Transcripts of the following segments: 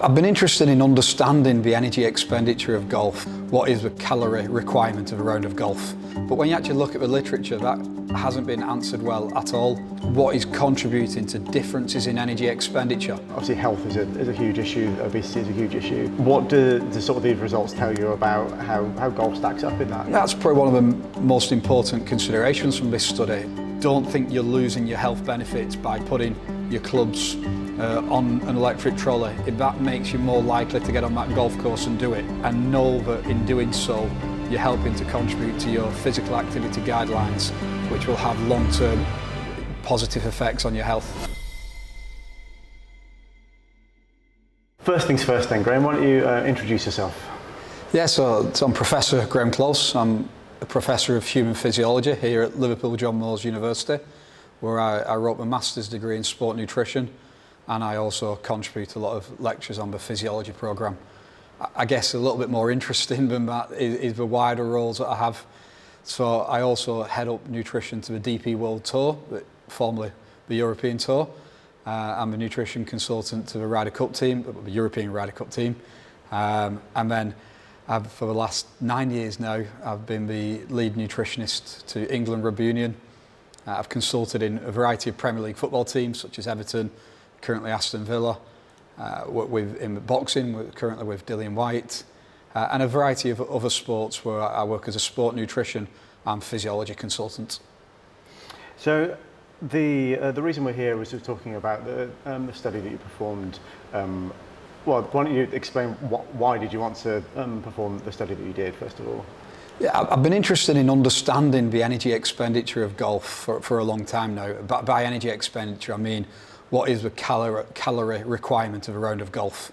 I've been interested in understanding the energy expenditure of golf. What is the calorie requirement of a round of golf? But when you actually look at the literature, that hasn't been answered well at all. What is contributing to differences in energy expenditure? Obviously health is a huge issue, obesity is a huge issue. What do sort of these results tell you about how golf stacks up in that? That's probably one of the most important considerations from this study. Don't think you're losing your health benefits by putting your clubs on an electric trolley. If that makes you more likely to get on that golf course and do it, and know that in doing so you're helping to contribute to your physical activity guidelines, which will have long-term positive effects on your health. First things first then, Graeme, why don't you introduce yourself? Yeah, so I'm Professor Graeme Close. I'm a Professor of Human Physiology here at Liverpool John Moores University, where I wrote my Master's degree in Sport Nutrition, and I also contribute a lot of lectures on the physiology programme. I guess a little bit more interesting than that is the wider roles that I have. So I also head up nutrition to the DP World Tour, formerly the European Tour. I'm a nutrition consultant to the Ryder Cup team, the European Ryder Cup team. And then for the last 9 years now, I've been the lead nutritionist to England Rugby Union. I've consulted in a variety of Premier League football teams, such as Everton, currently Aston Villa, in boxing, currently with Dillian White, and a variety of other sports where I work as a sport nutrition and physiology consultant. So the reason we're here was just talking about the study that you performed. Well, why don't you explain why did you want to perform the study that you did, first of all? Yeah, I've been interested in understanding the energy expenditure of golf for a long time now. By energy expenditure, I mean what is the calorie requirement of a round of golf?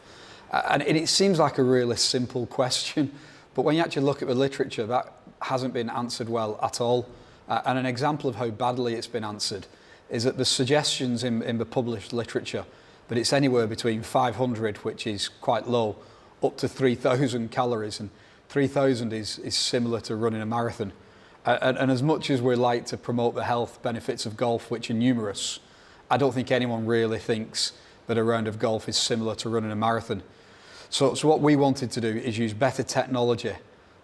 And it seems like a really simple question, but when you actually look at the literature, that hasn't been answered well at all. And an example of how badly it's been answered is that the suggestions in the published literature that it's anywhere between 500, which is quite low, up to 3,000 calories, and 3,000 is similar to running a marathon. And as much as we like to promote the health benefits of golf, which are numerous, I don't think anyone really thinks that a round of golf is similar to running a marathon. So what we wanted to do is use better technology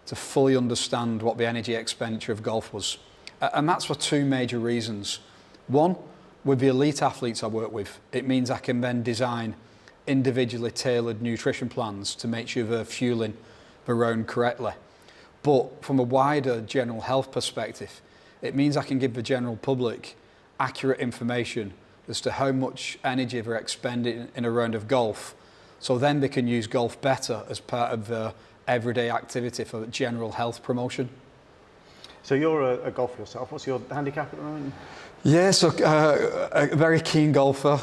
to fully understand what the energy expenditure of golf was. And that's for two major reasons. One, with the elite athletes I work with, it means I can then design individually tailored nutrition plans to make sure they're fueling the round correctly. But from a wider general health perspective, it means I can give the general public accurate information as to how much energy they're expending in a round of golf, so then they can use golf better as part of their everyday activity for general health promotion. So you're a golfer yourself. What's your handicap at the moment? Yeah, so a very keen golfer.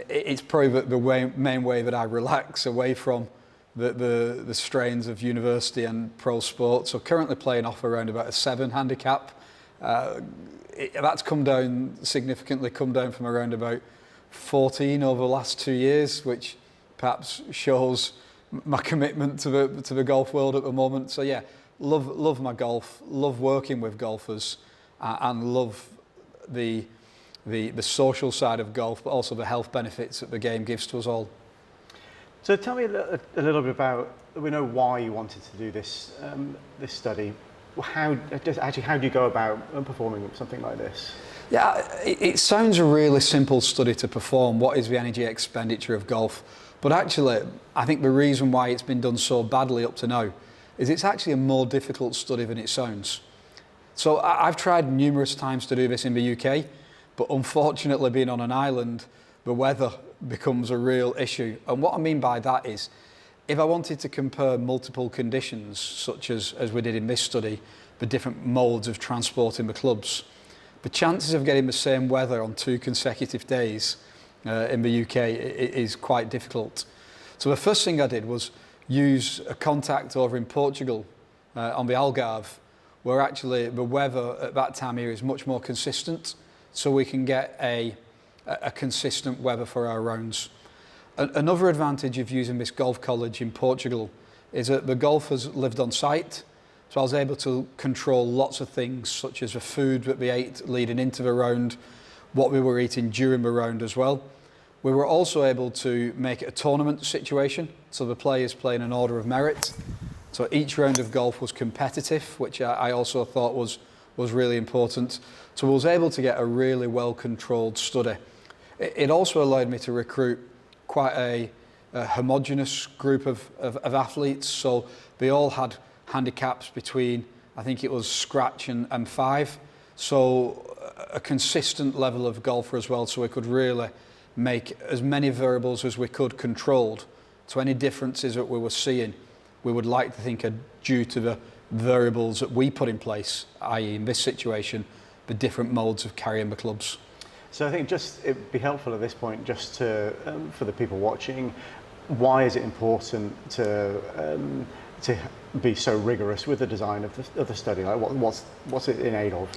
It's probably the main way that I relax away from the strains of university and pro sport. So currently playing off around about a 7 handicap. That's come down significantly, come down from around about 14 over the last 2 years, which perhaps shows my commitment to the golf world at the moment. So yeah, love my golf, love working with golfers, and love the social side of golf, but also the health benefits that the game gives to us all. So tell me a little bit about, we know why you wanted to do this study. How do you go about performing something like this? Yeah, it sounds a really simple study to perform. What is the energy expenditure of golf? But actually, I think the reason why it's been done so badly up to now is it's actually a more difficult study than it sounds. So I've tried numerous times to do this in the UK, but unfortunately being on an island, the weather becomes a real issue. And what I mean by that is, if I wanted to compare multiple conditions, such as we did in this study, the different modes of transporting the clubs, the chances of getting the same weather on 2 consecutive days in the UK is quite difficult. So the first thing I did was use a contact over in Portugal on the Algarve, where actually the weather at that time here is much more consistent, so we can get a consistent weather for our rounds. Another advantage of using this golf college in Portugal is that the golfers lived on site, so I was able to control lots of things, such as the food that we ate leading into the round, what we were eating during the round as well. We were also able to make it a tournament situation, so the players play in an order of merit. So each round of golf was competitive, which I also thought was really important. So I was able to get a really well-controlled study. It also allowed me to recruit quite a homogenous group of athletes. So they all had handicaps between, I think it was scratch and 5. So a consistent level of golfer as well, so we could really make as many variables as we could controlled. So any differences that we were seeing, we would like to think are due to the variables that we put in place, i.e. in this situation, the different modes of carrying the clubs. So I think it'd be helpful at this point just to, for the people watching, why is it important to be so rigorous with the design of the study? Like what's it in aid of?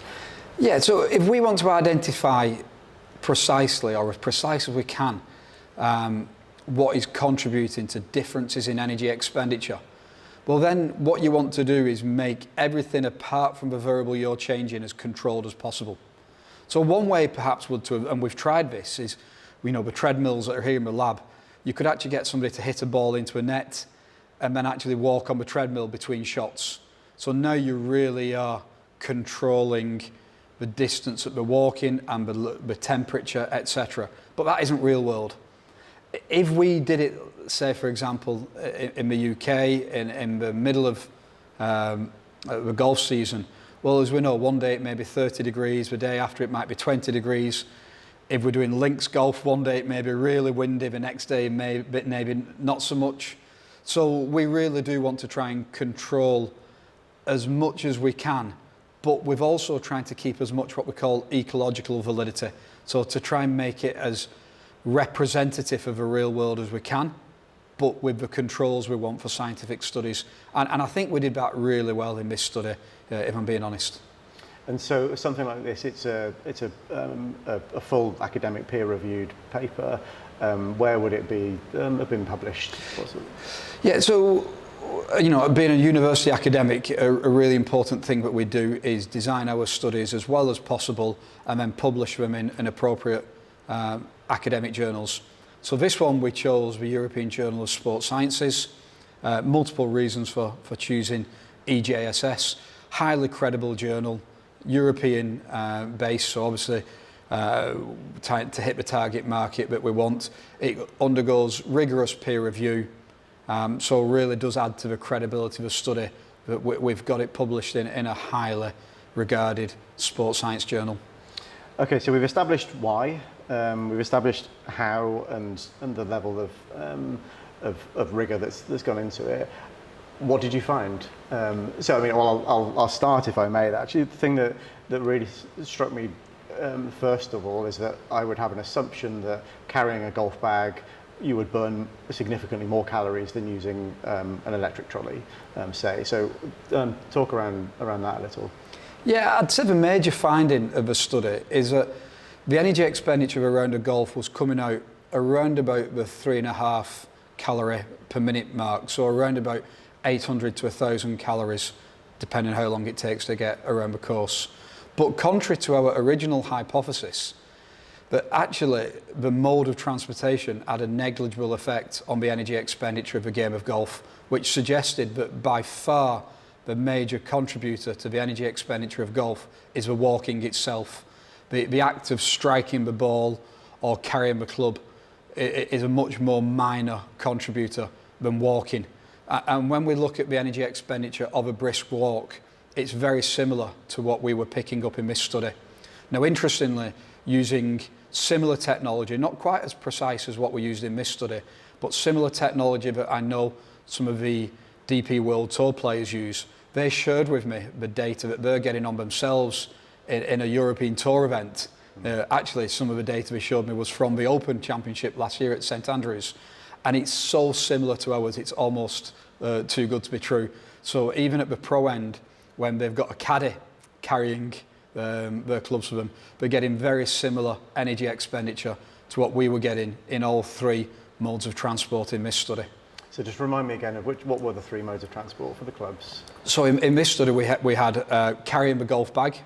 Yeah, so if we want to identify precisely, or as precise as we can, what is contributing to differences in energy expenditure, well then what you want to do is make everything apart from the variable you're changing as controlled as possible. So one way perhaps would to, and we've tried this, is the treadmills that are here in the lab. You could actually get somebody to hit a ball into a net and then actually walk on the treadmill between shots. So now you really are controlling the distance that they're walking and the temperature, etc. But that isn't real world. If we did it, say for example, in the UK, in the middle of the golf season, well, as we know, one day it may be 30 degrees, the day after it might be 20 degrees. If we're doing links golf, one day it may be really windy, the next day maybe not so much. So we really do want to try and control as much as we can, but we've also trying to keep as much what we call ecological validity. So to try and make it as representative of the real world as we can, but with the controls we want for scientific studies. And I think we did that really well in this study, if I'm being honest. And so something like this, it's a full academic peer-reviewed paper. Where would it be have been published? Yeah, so being a university academic, a really important thing that we do is design our studies as well as possible and then publish them in appropriate academic journals. So this one we chose the European Journal of Sports Sciences. Multiple reasons for choosing EJSS. Highly credible journal, European based, so obviously to hit the target market that we want. It undergoes rigorous peer review, so really does add to the credibility of the study that we've got it published in a highly regarded sports science journal. Okay, so we've established why, we've established how, and the level of rigour that's gone into it. What did you find? So I mean, well, I'll start if I may. Actually, the thing that really struck me first of all is that I would have an assumption that carrying a golf bag, you would burn significantly more calories than using an electric trolley, say. So talk around that a little. Yeah, I'd say the major finding of the study is that the energy expenditure around a golf was coming out around about the 3.5 calorie per minute mark, so around about 800 to 1,000 calories, depending on how long it takes to get around the course. But contrary to our original hypothesis, that actually the mode of transportation had a negligible effect on the energy expenditure of a game of golf, which suggested that by far the major contributor to the energy expenditure of golf is the walking itself. The act of striking the ball or carrying the club is a much more minor contributor than walking. And when we look at the energy expenditure of a brisk walk, it's very similar to what we were picking up in this study. Now, interestingly, using similar technology, not quite as precise as what we used in this study, but similar technology that I know some of the DP World Tour players use, they shared with me the data that they're getting on themselves in a European Tour event. Actually, some of the data they showed me was from the Open Championship last year at St Andrews. And it's so similar to ours, it's almost too good to be true. So even at the pro end, when they've got a caddy carrying their clubs for them, they're getting very similar energy expenditure to what we were getting in all three modes of transport in this study. So just remind me again of what were the three modes of transport for the clubs? So in this study we had carrying the golf bag,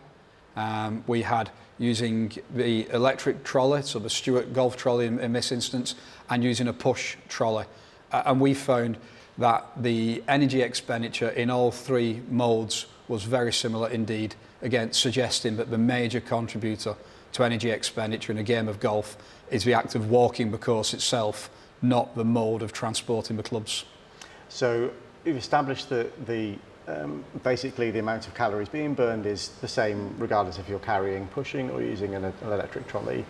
We had using the electric trolley, so the Stewart Golf trolley in this instance, and using a push trolley. And we found that the energy expenditure in all three modes was very similar indeed, again suggesting that the major contributor to energy expenditure in a game of golf is the act of walking the course itself, not the mode of transporting the clubs. So you've established that basically the amount of calories being burned is the same regardless if you're carrying, pushing or using an electric trolley.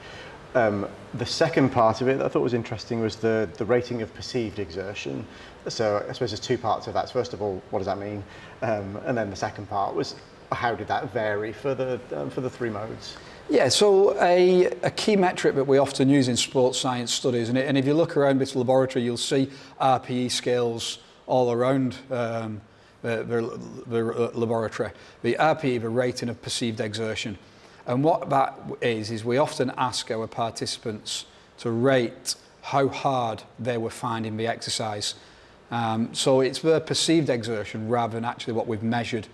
The second part of it that I thought was interesting was the rating of perceived exertion. So I suppose there's two parts of that. So first of all, what does that mean? And then the second part was how did that vary for the three modes? Yeah, so a key metric that we often use in sports science studies, and if you look around this laboratory, you'll see RPE scales all around the laboratory. The RPE, the rating of perceived exertion. And what that is we often ask our participants to rate how hard they were finding the exercise. So it's the perceived exertion rather than actually what we've measured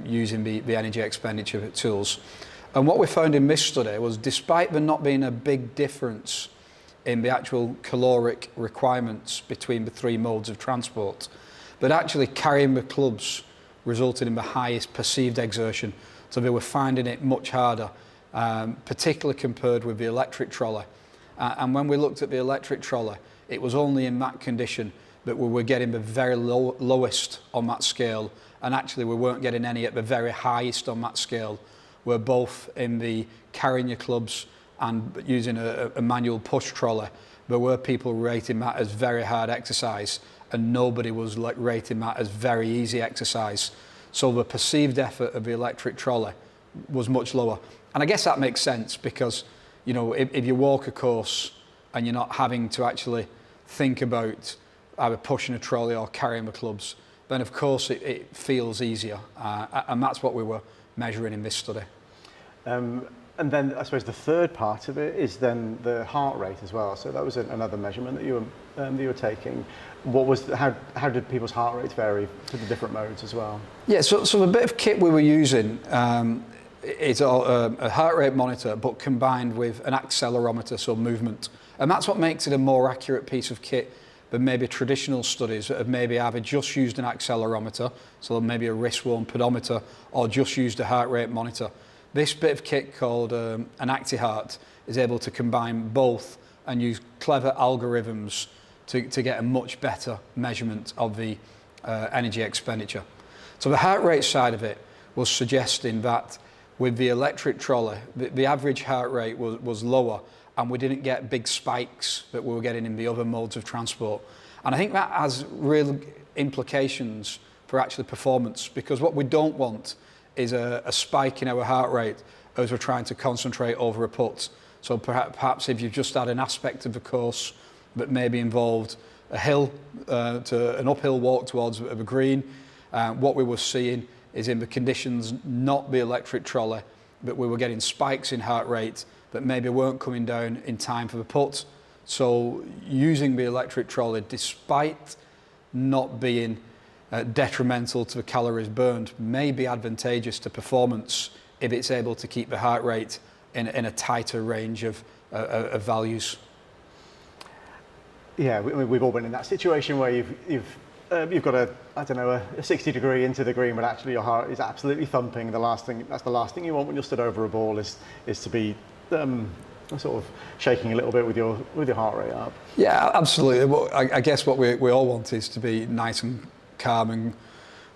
using the energy expenditure tools. And what we found in this study was, despite there not being a big difference in the actual caloric requirements between the three modes of transport, but actually carrying the clubs resulted in the highest perceived exertion. So they were finding it much harder, particularly compared with the electric trolley. And when we looked at the electric trolley, it was only in that condition that we were getting the very lowest on that scale, and actually we weren't getting any at the very highest on that scale. We're both in the carrying your clubs and using a manual push trolley. There were people rating that as very hard exercise, and nobody was rating that as very easy exercise. So the perceived effort of the electric trolley was much lower. And I guess that makes sense because, you know, if you walk a course and you're not having to actually think about either pushing a trolley or carrying the clubs, then of course it feels easier. And that's what we were measuring in this study. And then I suppose the third part of it is then the heart rate as well. So that was another measurement that you were taking. What was how did people's heart rates vary for the different modes as well? Yeah, so the bit of kit we were using is a heart rate monitor, but combined with an accelerometer, so movement, and that's what makes it a more accurate piece of kit than maybe traditional studies that have maybe either just used an accelerometer, so maybe a wrist-worn pedometer, or just used a heart rate monitor. This bit of kit called an ActiHeart is able to combine both and use clever algorithms to get a much better measurement of the energy expenditure. So the heart rate side of it was suggesting that with the electric trolley, the average heart rate was lower, and we didn't get big spikes that we were getting in the other modes of transport. And I think that has real implications for actually performance, because what we don't want is a spike in our heart rate as we're trying to concentrate over a putt. So perhaps if you've just had an aspect of the course that maybe involved a hill to an uphill walk towards a green, what we were seeing is in the conditions, not the electric trolley, but we were getting spikes in heart rate that maybe weren't coming down in time for the putt. So using the electric trolley, despite not being detrimental to the calories burned, may be advantageous to performance if it's able to keep the heart rate in a tighter range of values. Yeah, we've all been in that situation where you've got a 60 degree into the green, but actually your heart is absolutely thumping. That's the last thing you want when you're stood over a ball is to be sort of shaking a little bit with your heart rate up. Yeah, absolutely. Well, I guess what we all want is to be nice and calm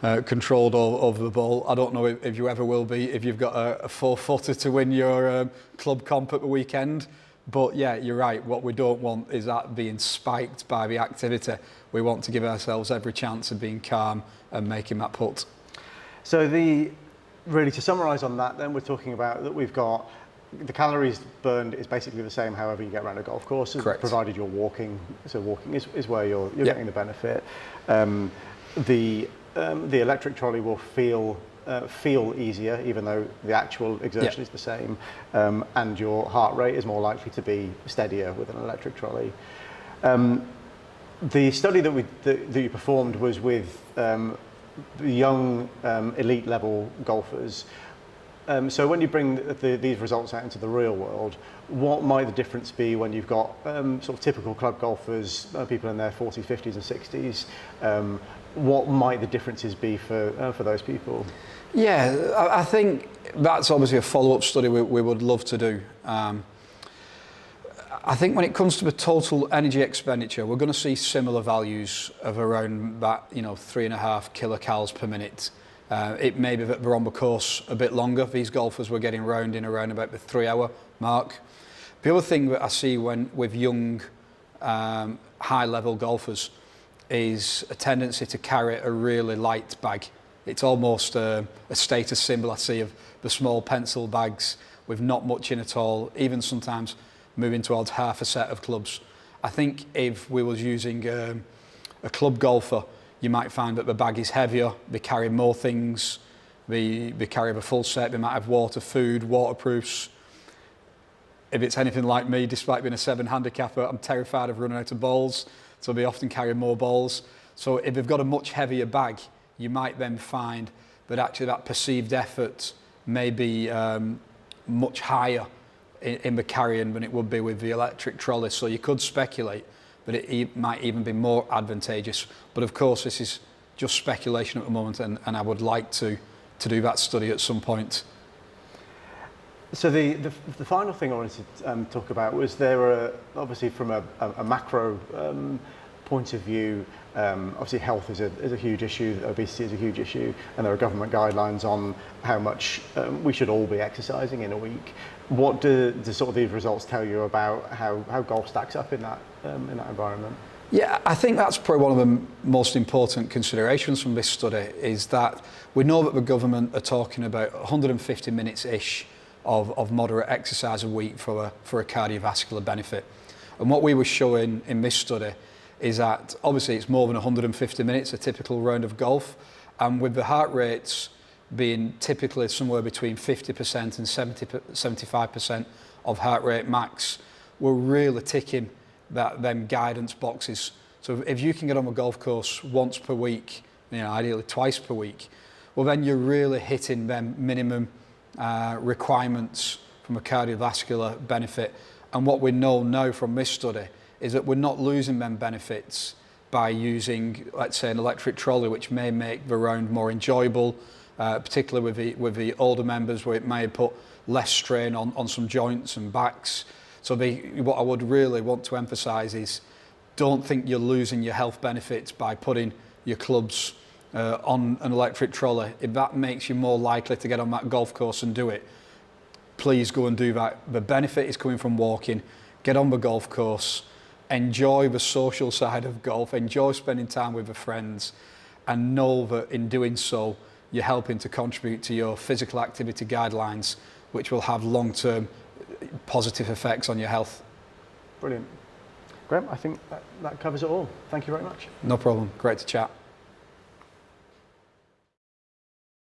and controlled over the ball. I don't know if you ever will be if you've got a 4-footer to win your club comp at the weekend. But yeah, you're right. What we don't want is that being spiked by the activity. We want to give ourselves every chance of being calm and making that putt. So really to summarise on that, then we're talking about that we've got the calories burned is basically the same however you get around a golf course, provided you're walking. So walking is where you're getting the benefit. The electric trolley will feel easier, even though the actual exertion is the same, and your heart rate is more likely to be steadier with an electric trolley. The study that you performed was with young elite level golfers. So when you bring these results out into the real world, what might the difference be when you've got sort of typical club golfers, people in their 40s, 50s and 60s? What might the differences be for those people? Yeah, I think that's obviously a follow-up study we would love to do. I think when it comes to the total energy expenditure, we're going to see similar values of around that, 3.5 kilocalories per minute. It may be that they're on the course a bit longer. These golfers were getting round in around about the 3-hour mark. The other thing that I see with young, high-level golfers is a tendency to carry a really light bag. It's almost a status symbol I see of the small pencil bags with not much in at all, even sometimes moving towards half a set of clubs. I think if we was using a club golfer, you might find that the bag is heavier, they carry more things, they carry the full set, they might have water, food, waterproofs. If it's anything like me, despite being a 7 handicapper, I'm terrified of running out of balls, so they often carry more balls. So if they've got a much heavier bag, you might then find that actually that perceived effort may be much higher in the carrying than it would be with the electric trolley. So you could speculate that it might even be more advantageous. But of course, this is just speculation at the moment, and I would like to do that study at some point. So the final thing I wanted to talk about was obviously from a macro point of view, obviously health is a huge issue, obesity is a huge issue, and there are government guidelines on how much we should all be exercising in a week. What do sort of these results tell you about how golf stacks up in that environment? Yeah, I think that's probably one of the most important considerations from this study, is that we know that the government are talking about 150 minutes-ish of moderate exercise a week for a cardiovascular benefit. And what we were showing in this study is that obviously it's more than 150 minutes, a typical round of golf, and with the heart rates being typically somewhere between 50% and 75% of heart rate max, we're really ticking them guidance boxes. So if you can get on the golf course once per week, ideally twice per week, well then you're really hitting them minimum requirements from a cardiovascular benefit. And what we know now from this study is that we're not losing them benefits by using, let's say, an electric trolley, which may make the round more enjoyable, particularly with the older members, where it may put less strain on some joints and backs. So what I would really want to emphasise is, don't think you're losing your health benefits by putting your clubs on an electric trolley. If that makes you more likely to get on that golf course and do it, please go and do that. The benefit is coming from walking. Get on the golf course, enjoy the social side of golf, enjoy spending time with your friends, and know that in doing so, you're helping to contribute to your physical activity guidelines, which will have long-term positive effects on your health. Brilliant. Graeme, I think that covers it all. Thank you very much. No problem. Great to chat.